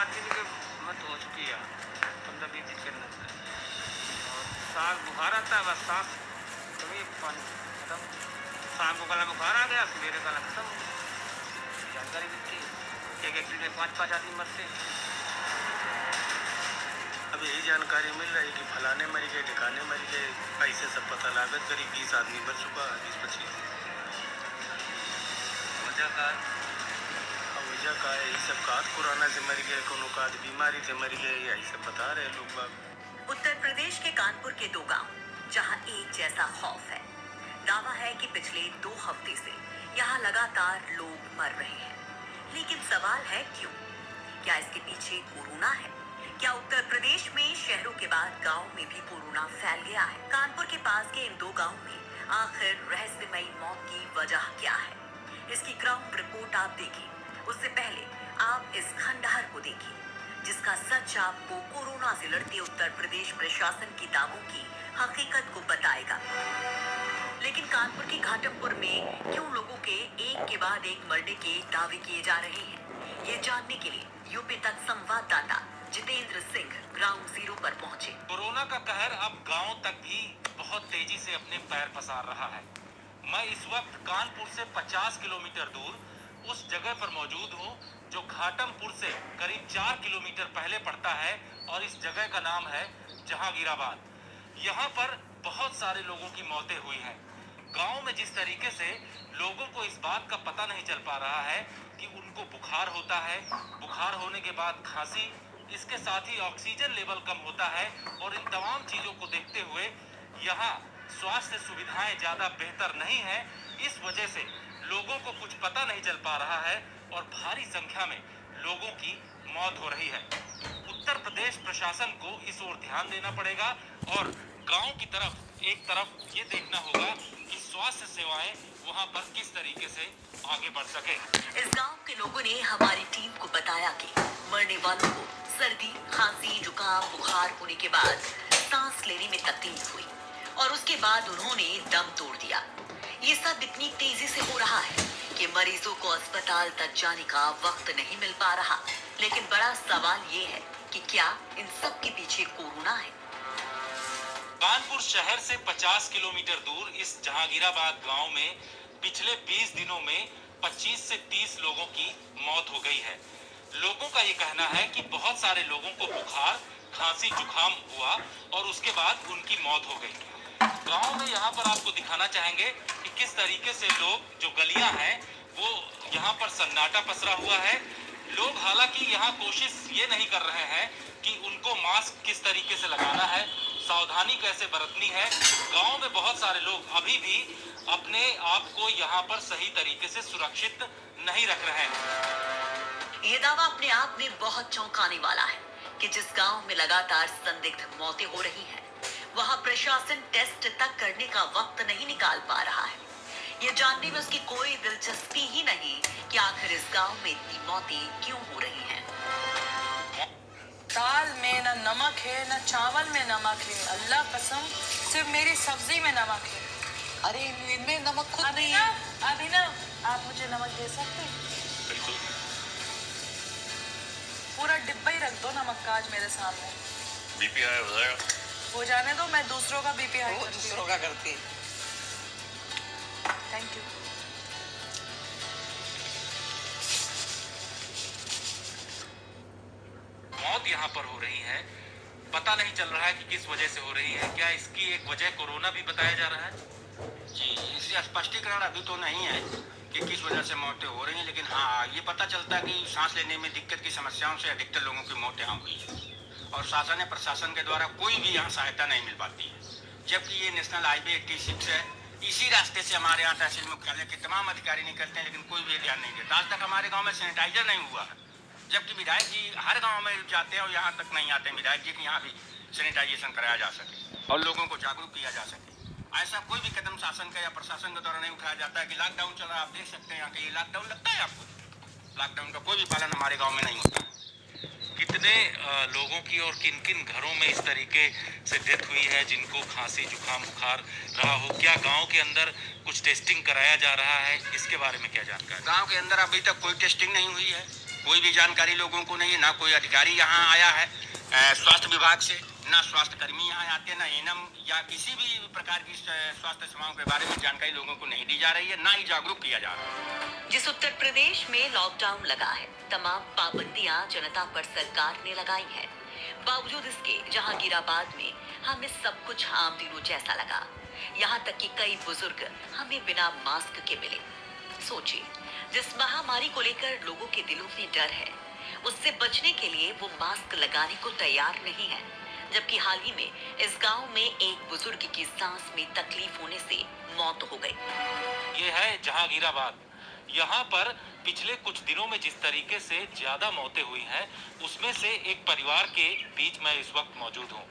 आती नहीं कि मत हो चुकी है 15-20 दिन के अंदर और सांस बुखार आता है बस सांस कभी पानी खत्म शाम को गला बुखार आ गया सवेरे गला खत्म हो गया जानकारी मिलती है एक दिन में 5-5 आदमी मरते हैं। अब यही जानकारी मिल रही है कि फलाने मर गए ठिकाने मर गए ऐसे सब पता लागत करीब 20 आदमी मर चुका 20-25 वजह का अब वजह का है यही सब काद कोरोना से मर गए कोनो काद बीमारी से मर गए यही सब बता रहे लोग बाग। उत्तर प्रदेश के कानपुर के दो गांव जहां एक जैसा खौफ है। दावा है कि पिछले 2 हफ्ते से यहां लगातार लोग मर रहे हैं, लेकिन सवाल है क्यों? क्या इसके पीछे कोरोना है? क्या उत्तर प्रदेश में शहरों के बाद गांव में भी कोरोना फैल गया है? कानपुर के पास के इन 2 गांव में आखिर रहस्यमयी मौत की वजह क्या है? इसकी ग्राउंड रिपोर्ट आप देखिए। उससे पहले आप इस खंडहर को देखिए, जिसका सच आपको कोरोना से लड़ते उत्तर प्रदेश प्रशासन की दावों की हकीकत को बताएगा। लेकिन कानपुर के घाटमपुर में क्यों लोगों के एक के बाद एक मरने के दावे किए जा रहे हैं? ये जानने के लिए यूपी तक संवाददाता जितेंद्र सिंह ग्राउंड जीरो पर पहुंचे। कोरोना का कहर अब गांव तक भी बहुत तेजी से अपने पैर पसार रहा है। मैं इस वक्त कानपुर से 50 किलोमीटर दूर उस जगह पर मौजूद हूं जो घाटमपुर से करीब 4 किलोमीटर पहले पड़ता है और इस जगह का नाम है जहांगीराबाद। यहाँ पर बहुत सारे लोगों की मौतें हुई हैं। गांव में जिस तरीके से लोगों को इस बात का पता नहीं चल पा रहा है कि उनको बुखार होता है, बुखार होने के बाद खांसी, इसके साथ ही ऑक्सीजन लेवल कम होता है और इन तमाम चीजों को देखते हुए यहाँ स्वास्थ्य सुविधाएं ज्यादा बेहतर नहीं है। इस वजह से लोगों को कुछ पता नहीं चल पा रहा है और भारी संख्या में लोगों की मौत हो रही है। उत्तर प्रदेश प्रशासन को इस ओर ध्यान देना पड़ेगा और गांव की तरफ एक तरफ ये देखना होगा कि स्वास्थ्य सेवाएं वहां पर किस तरीके से आगे बढ़ सके। इस गांव के लोगों ने हमारी टीम को बताया कि मरने वालों को सर्दी, खांसी, जुकाम, बुखार होने के बाद सांस लेने में तकलीफ हुई और उसके बाद उन्होंने दम तोड़ दिया। ये सब इतनी तेजी से हो रहा है कि मरीजों को अस्पताल तक जाने का वक्त नहीं मिल पा रहा। लेकिन बड़ा सवाल ये है कि क्या इन सब के पीछे कोरोना है? कानपुर शहर से 50 किलोमीटर दूर इस जहांगीराबाद गांव में पिछले 20 दिनों में 25 से 30 लोगों की मौत हो गई है। लोगों का ये कहना है कि बहुत सारे लोगों को बुखार, खांसी, जुकाम हुआ और उसके बाद उनकी मौत हो गई। गांव में यहाँ पर आपको दिखाना चाहेंगे कि किस तरीके से लोग, जो गलियां हैं वो यहाँ पर सन्नाटा पसरा हुआ है। लोग हालांकि यहाँ कोशिश ये नहीं कर रहे हैं कि उनको मास्क किस तरीके से लगाना है, सावधानी कैसे बरतनी है। गांव में बहुत सारे लोग अभी भी अपने आप को यहाँ पर सही तरीके से सुरक्षित नहीं रख रहे हैं। ये दावा अपने आप में बहुत चौंकाने वाला है कि जिस गांव में लगातार संदिग्ध मौतें हो रही हैं, वहां प्रशासन टेस्ट तक करने का वक्त नहीं निकाल पा रहा है। ये जानने में उसकी कोई दिलचस्पी ही नहीं कि आखिर इस गांव में इतनी मौतें क्यों हो रही हैं। दाल में न नमक है, न चावल में नमक है। अल्लाह कसम, सिर्फ मेरी सब्जी में नमक है। अरे इनमें नमक खुद नहीं है। अभिनव, आप मुझे नमक दे सकते हैं? बिल्कुल। पूरा डिब्बा ही रख दो नमक का आज मेरे सामने। बीपी हाई हो जाएगा। हो जाने दो, मैं दूसरों का बीपी हाई वो करती दूसरों हूँ। का करती है। Thank you. मौत यहाँ पर हो रही है, पता नहीं चल रहा है कि किस वजह से हो रही है। क्या इसकी एक वजह कोरोना भी बताया जा रहा है? जी इससे स्पष्टीकरण अभी तो नहीं है कि किस वजह से मौतें हो रही हैं, लेकिन हाँ ये पता चलता है कि सांस लेने में दिक्कत की समस्याओं से अधिकतर लोगों की मौत यहाँ हुई है और शासन या प्रशासन के द्वारा कोई भी यहाँ सहायता नहीं मिल पाती है। जबकि ये नेशनल हाईवे 86 है, इसी रास्ते से हमारे यहाँ तहसील मुख्यालय के तमाम अधिकारी निकलते हैं, लेकिन कोई भी ध्यान नहीं देता। आज तक हमारे गाँव में सैनिटाइजर नहीं हुआ है, जबकि विधायक जी हर गांव में जाते हैं और यहाँ तक नहीं आते हैं विधायक जी कि यहाँ भी सैनिटाइजेशन कराया जा सके और लोगों को जागरूक किया जा सके। ऐसा कोई भी कदम शासन का या प्रशासन के द्वारा नहीं उठाया जाता है। कि लॉकडाउन चल रहा है, आप देख सकते हैं यहाँ के, ये लॉकडाउन लगता है आपको? लॉकडाउन का कोई भी पालन हमारे गाँव में नहीं होता। कितने लोगों की और किन किन घरों में इस तरीके से डेथ हुई है जिनको खांसी जुकाम बुखार रहा हो? क्या गांव के अंदर कुछ टेस्टिंग कराया जा रहा है? इसके बारे में क्या जानकारी? गांव के अंदर अभी तक कोई टेस्टिंग नहीं हुई है, कोई भी जानकारी लोगों को नहीं है, ना कोई अधिकारी यहाँ आया है स्वास्थ्य विभाग से, ना स्वास्थ्य कर्मी यहाँ आते, ना एनएम या किसी भी प्रकार की स्वास्थ्य सेवाओं के बारे में जानकारी लोगों को नहीं दी जा रही है, ना ही जागरूक किया जा रहा है। जिस उत्तर प्रदेश में लॉकडाउन लगा है, तमाम पाबंदियां जनता पर सरकार ने लगाई हैं। बावजूद इसके जहांगीराबाद में हमें सब कुछ आम दिनों जैसा लगा। यहाँ तक कि कई बुजुर्ग हमें बिना मास्क के मिले। सोचिए, जिस महामारी को लेकर लोगों के दिलों में डर है, उससे बचने के लिए वो मास्क लगाने को तैयार नहीं है। जबकि हाल ही में इस गांव में एक बुजुर्ग की सांस में तकलीफ होने से मौत हो गई। ये है जहांगीराबाद। यहाँ पर पिछले कुछ दिनों में जिस तरीके से ज्यादा मौतें हुई हैं, उसमें से एक परिवार के बीच मैं इस वक्त मौजूद हूँ।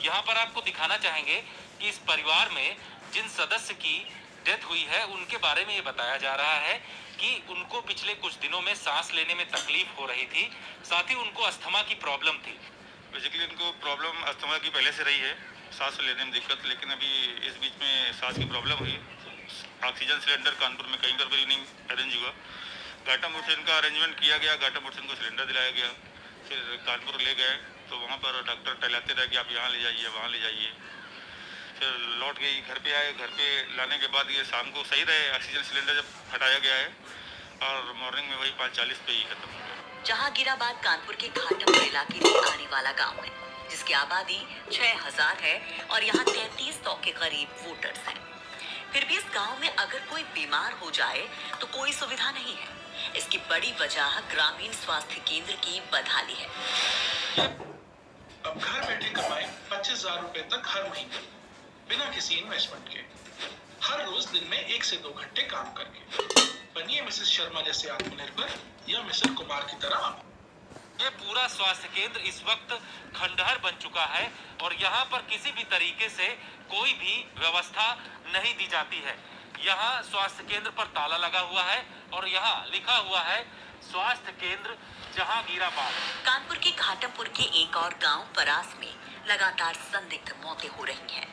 यहाँ पर आपको दिखाना चाहेंगे कि इस परिवार में जिन सदस्य की डेथ हुई है, उनके बारे में ये बताया जा रहा है कि उनको पिछले कुछ दिनों में सांस लेने में तकलीफ हो रही थी, साथ ही उनको अस्थमा की प्रॉब्लम थी। बेसिकली उनको प्रॉब्लम अस्थमा की पहले से रही है, सांस लेने में दिक्कत, लेकिन अभी इस बीच में सांस की प्रॉब्लम हुई। ऑक्सीजन सिलेंडर कानपुर में कहीं पर भी नहीं अरेंज हुआ। घाटामुड़ से इनका अरेंजमेंट किया गया, घाटामुड़ से इनको सिलेंडर दिलाया गया, फिर कानपुर ले गए तो वहाँ पर डॉक्टर टहलाते रहे कि आप यहाँ ले जाइए, वहाँ ले जाइए। फिर लौट गई, घर पे आए, घर पे लाने के बाद ये शाम को सही रहे। ऑक्सीजन सिलेंडर जब हटाया गया है और मॉर्निंग में वही 5:40 पे ही खत्म हो गया। जहांगीराबाद कानपुर के घाटमपुर इलाके में आने वाला गांव है, जिसकी आबादी 6000 है और यहाँ 3300 के करीब वोटर्स हैं। फिर भी इस गांव में अगर कोई बीमार हो जाए तो कोई सुविधा नहीं है। इसकी बड़ी वजह ग्रामीण स्वास्थ्य केंद्र की बदहाली है। अब घर बैठे कमाए 25,000 रुपए तक हर महीने, बिना किसी इन्वेस्टमेंट के, हर रोज दिन में 1 से 2 घंटे काम करके। बनिए मिसेस शर्मा जैसे आत्मनिर्भर या मिस्टर कुमार की तरह। ये पूरा स्वास्थ्य केंद्र इस वक्त खंडहर बन चुका है और यहाँ पर किसी भी तरीके से कोई भी व्यवस्था नहीं दी जाती है। यहाँ स्वास्थ्य केंद्र पर ताला लगा हुआ है और यहाँ लिखा हुआ है स्वास्थ्य केंद्र जहांगीराबाद। कानपुर के घाटमपुर के एक और गांव परास में लगातार संदिग्ध मौतें हो रही हैं।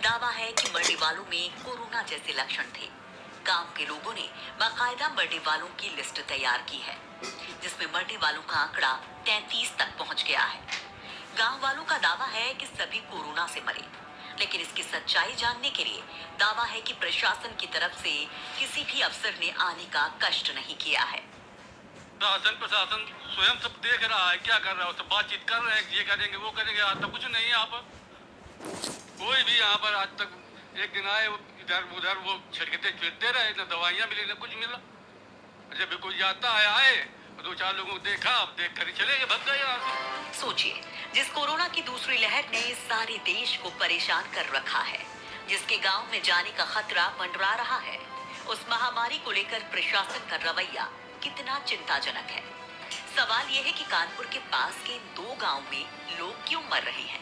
दावा है कि मरने वालों में कोरोना जैसे लक्षण थे। गांव के लोगों ने बाकायदा मरने वालों की लिस्ट तैयार की है, जिसमें मरने वालों का आंकड़ा 33 तक पहुंच गया है। गांव वालों का दावा है कि सभी कोरोना से मरे, लेकिन इसकी सच्चाई जानने के लिए दावा है कि प्रशासन की तरफ से किसी भी अफसर ने आने का कष्ट नहीं किया है। शासन प्रशासन स्वयं सब देख रहा है, क्या कर रहा है, सब बातचीत कर रहे हैं, ये करेंगे वो करेंगे। आज तक कुछ नहीं है यहाँ पर, कोई भी यहाँ पर आज तक एक दिन आए इधर उधर वो छिड़कते फिरते रहे, ना दवाइयाँ मिली ना कुछ मिला। जब भी कोई जाता है आए 2-4 लोगों को देखा, अब देख कर ही चले गए, भग गए यहाँ से। सोचिए, जिस कोरोना की दूसरी लहर ने सारे देश को परेशान कर रखा है, जिसके गांव में जाने का खतरा मंडरा रहा है, उस महामारी को लेकर प्रशासन का रवैया कितना चिंताजनक है। सवाल यह है कि कानपुर के पास के 2 गांव में लोग क्यों मर रहे हैं?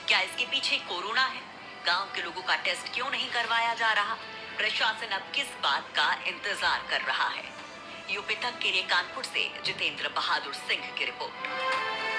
क्या इसके पीछे कोरोना है? गांव के लोगों का टेस्ट क्यों नहीं करवाया जा रहा? प्रशासन अब किस बात का इंतजार कर रहा है? यूपी तक के लिए कानपुर से जितेंद्र बहादुर सिंह की रिपोर्ट।